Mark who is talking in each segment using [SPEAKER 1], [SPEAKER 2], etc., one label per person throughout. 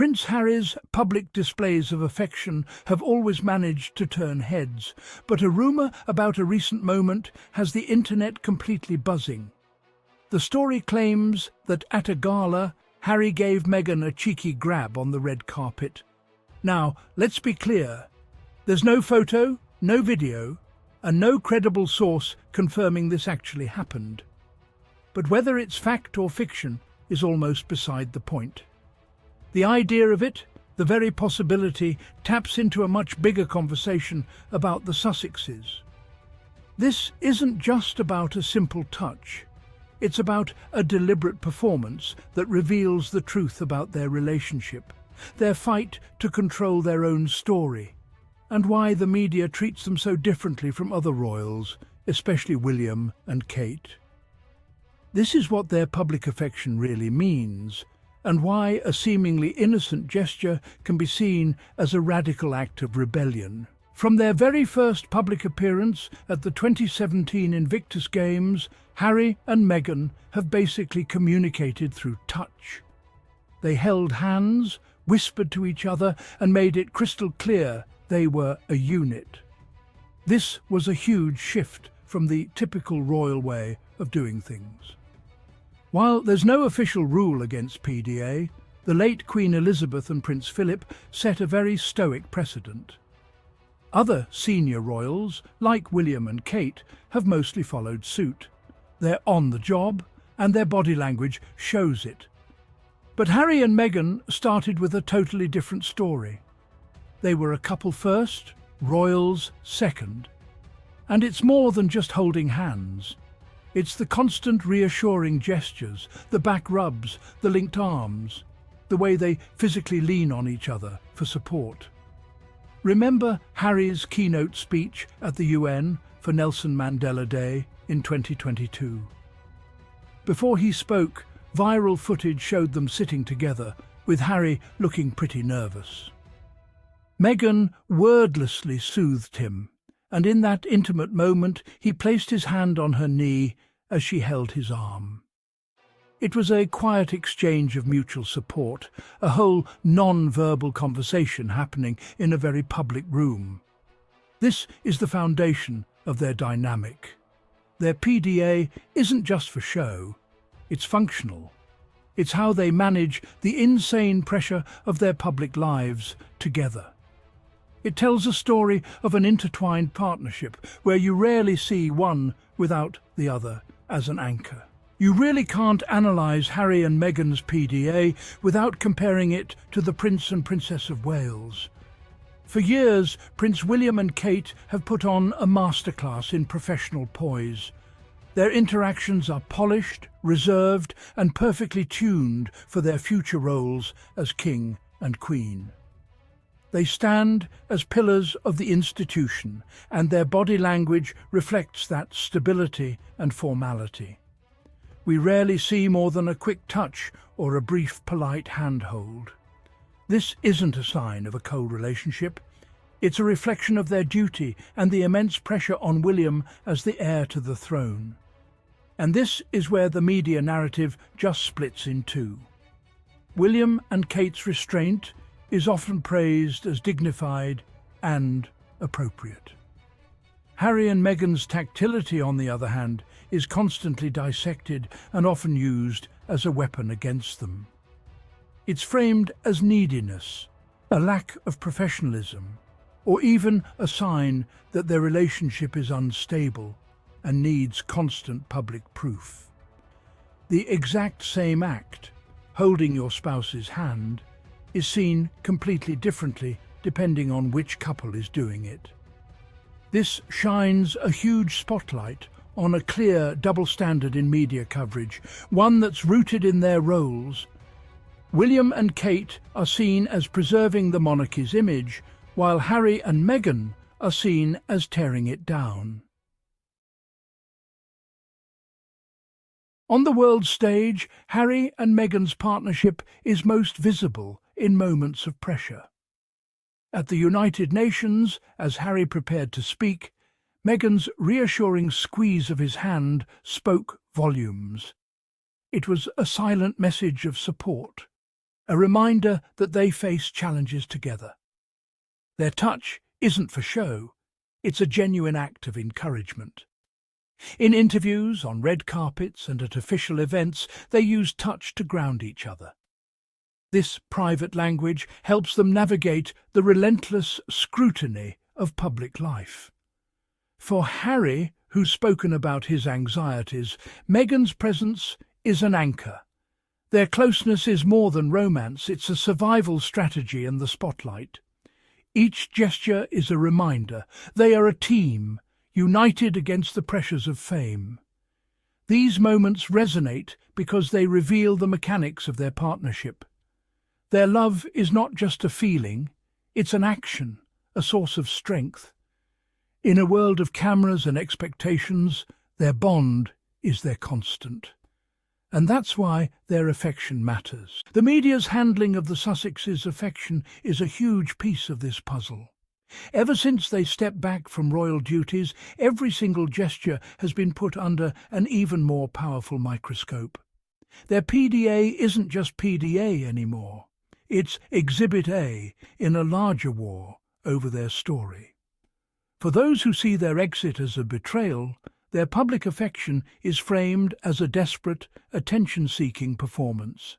[SPEAKER 1] Prince Harry's public displays of affection have always managed to turn heads, but a rumour about a recent moment has the internet completely buzzing. The story claims that at a gala, Harry gave Meghan a cheeky grab on the red carpet. Now, let's be clear. There's no photo, no video, and no credible source confirming this actually happened. But whether it's fact or fiction is almost beside the point. The idea of it, the very possibility, taps into a much bigger conversation about the Sussexes. This isn't just about a simple touch. It's about a deliberate performance that reveals the truth about their relationship, their fight to control their own story, and why the media treats them so differently from other royals, especially William and Kate. This is what their public affection really means, and why a seemingly innocent gesture can be seen as a radical act of rebellion. From their very first public appearance at the 2017 Invictus Games, Harry and Meghan have basically communicated through touch. They held hands, whispered to each other, and made it crystal clear they were a unit. This was a huge shift from the typical royal way of doing things. While there's no official rule against PDA, the late Queen Elizabeth and Prince Philip set a very stoic precedent. Other senior royals, like William and Kate, have mostly followed suit. They're on the job, and their body language shows it. But Harry and Meghan started with a totally different story. They were a couple first, royals second. And it's more than just holding hands. It's the constant reassuring gestures, the back rubs, the linked arms, the way they physically lean on each other for support. Remember Harry's keynote speech at the UN for Nelson Mandela Day in 2022. Before he spoke, viral footage showed them sitting together, with Harry looking pretty nervous. Meghan wordlessly soothed him, and in that intimate moment he placed his hand on her knee as she held his arm. It was a quiet exchange of mutual support, a whole non-verbal conversation happening in a very public room. This is the foundation of their dynamic. Their PDA isn't just for show, it's functional. It's how they manage the insane pressure of their public lives together. It tells a story of an intertwined partnership where you rarely see one without the other as an anchor. You really can't analyse Harry and Meghan's PDA without comparing it to the Prince and Princess of Wales. For years, Prince William and Kate have put on a masterclass in professional poise. Their interactions are polished, reserved, and perfectly tuned for their future roles as King and Queen. They stand as pillars of the institution, and their body language reflects that stability and formality. We rarely see more than a quick touch or a brief, polite handhold. This isn't a sign of a cold relationship. It's a reflection of their duty and the immense pressure on William as the heir to the throne. And this is where the media narrative just splits in two. William and Kate's restraint is often praised as dignified and appropriate. Harry and Meghan's tactility, on the other hand, is constantly dissected and often used as a weapon against them. It's framed as neediness, a lack of professionalism, or even a sign that their relationship is unstable and needs constant public proof. The exact same act, holding your spouse's hand, is seen completely differently depending on which couple is doing it. This shines a huge spotlight on a clear double standard in media coverage, one that's rooted in their roles. William and Kate are seen as preserving the monarchy's image, while Harry and Meghan are seen as tearing it down. On the world stage, Harry and Meghan's partnership is most visible in moments of pressure. At the United Nations, as Harry prepared to speak, Meghan's reassuring squeeze of his hand spoke volumes. It was a silent message of support. a reminder that they face challenges together. Their touch isn't for show, it's a genuine act of encouragement. In interviews, on red carpets and at official events, they use touch to ground each other. This private language helps them navigate the relentless scrutiny of public life. For Harry, who's spoken about his anxieties, Meghan's presence is an anchor. Their closeness is more than romance, it's a survival strategy in the spotlight. Each gesture is a reminder. They are a team, united against the pressures of fame. These moments resonate because they reveal the mechanics of their partnership. Their love is not just a feeling, it's an action, a source of strength. In a world of cameras and expectations, their bond is their constant. And that's why their affection matters. The media's handling of the Sussexes' affection is a huge piece of this puzzle. Ever since they stepped back from royal duties, every single gesture has been put under an even more powerful microscope. Their PDA isn't just PDA anymore. It's Exhibit A in a larger war over their story. For those who see their exit as a betrayal, their public affection is framed as a desperate, attention-seeking performance.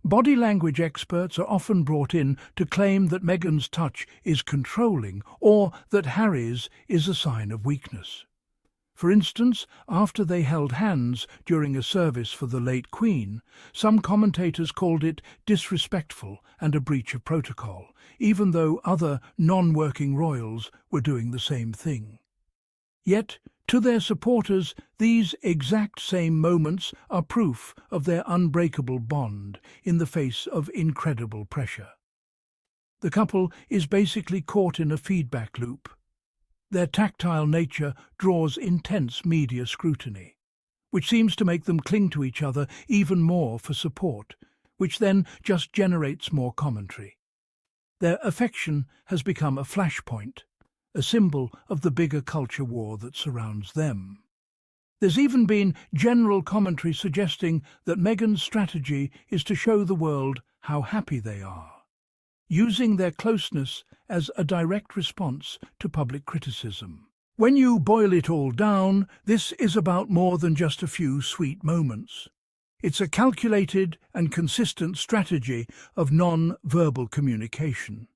[SPEAKER 1] Body language experts are often brought in to claim that Meghan's touch is controlling or that Harry's is a sign of weakness. For instance, after they held hands during a service for the late Queen, some commentators called it disrespectful and a breach of protocol, even though other non-working royals were doing the same thing. Yet, to their supporters, these exact same moments are proof of their unbreakable bond in the face of incredible pressure. The couple is basically caught in a feedback loop. Their tactile nature draws intense media scrutiny, which seems to make them cling to each other even more for support, which then just generates more commentary. Their affection has become a flashpoint, a symbol of the bigger culture war that surrounds them. There's even been general commentary suggesting that Meghan's strategy is to show the world how happy they are, using their closeness as a direct response to public criticism. When you boil it all down, this is about more than just a few sweet moments. It's a calculated and consistent strategy of non-verbal communication.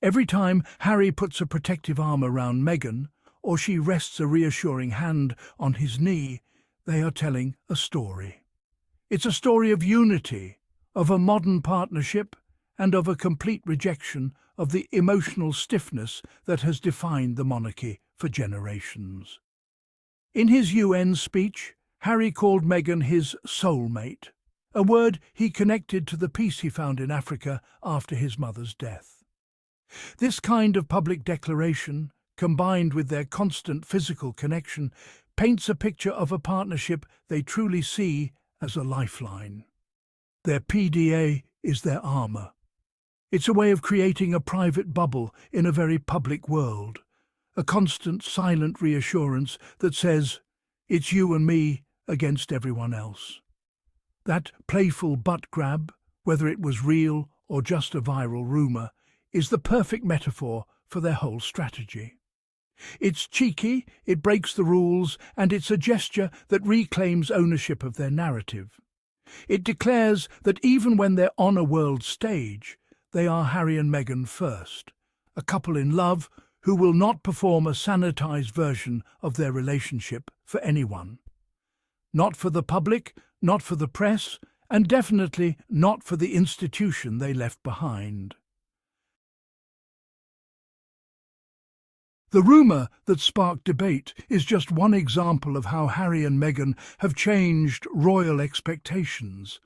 [SPEAKER 1] Every time Harry puts a protective arm around Meghan, or she rests a reassuring hand on his knee, they are telling a story. It's a story of unity, of a modern partnership, and of a complete rejection of the emotional stiffness that has defined the monarchy for generations. In his UN speech, Harry called Meghan his soulmate, a word he connected to the peace he found in Africa after his mother's death. This kind of public declaration, combined with their constant physical connection, paints a picture of a partnership they truly see as a lifeline. Their PDA is their armor. It's a way of creating a private bubble in a very public world, a constant silent reassurance that says, it's you and me against everyone else. That playful butt grab, whether it was real or just a viral rumor, is the perfect metaphor for their whole strategy. It's cheeky, it breaks the rules, and it's a gesture that reclaims ownership of their narrative. It declares that even when they're on a world stage, they are Harry and Meghan first, a couple in love who will not perform a sanitized version of their relationship for anyone. Not for the public, not for the press, and definitely not for the institution they left behind. The rumour that sparked debate is just one example of how Harry and Meghan have changed royal expectations.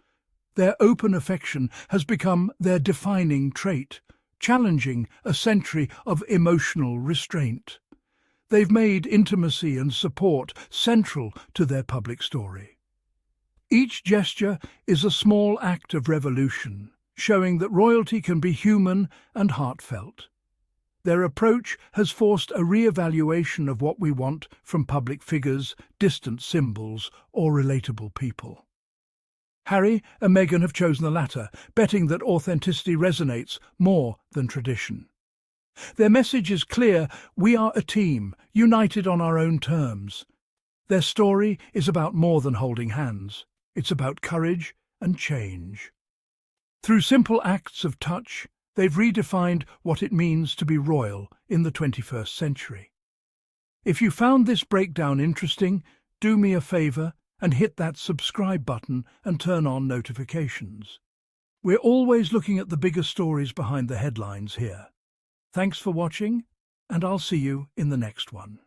[SPEAKER 1] Their open affection has become their defining trait, challenging a century of emotional restraint. They've made intimacy and support central to their public story. Each gesture is a small act of revolution, showing that royalty can be human and heartfelt. Their approach has forced a re-evaluation of what we want from public figures, distant symbols, or relatable people. Harry and Meghan have chosen the latter, betting that authenticity resonates more than tradition. Their message is clear: we are a team, united on our own terms. Their story is about more than holding hands. It's about courage and change. Through simple acts of touch, they've redefined what it means to be royal in the 21st century. If you found this breakdown interesting, do me a favor and hit that subscribe button and turn on notifications. We're always looking at the bigger stories behind the headlines here. Thanks for watching, and I'll see you in the next one.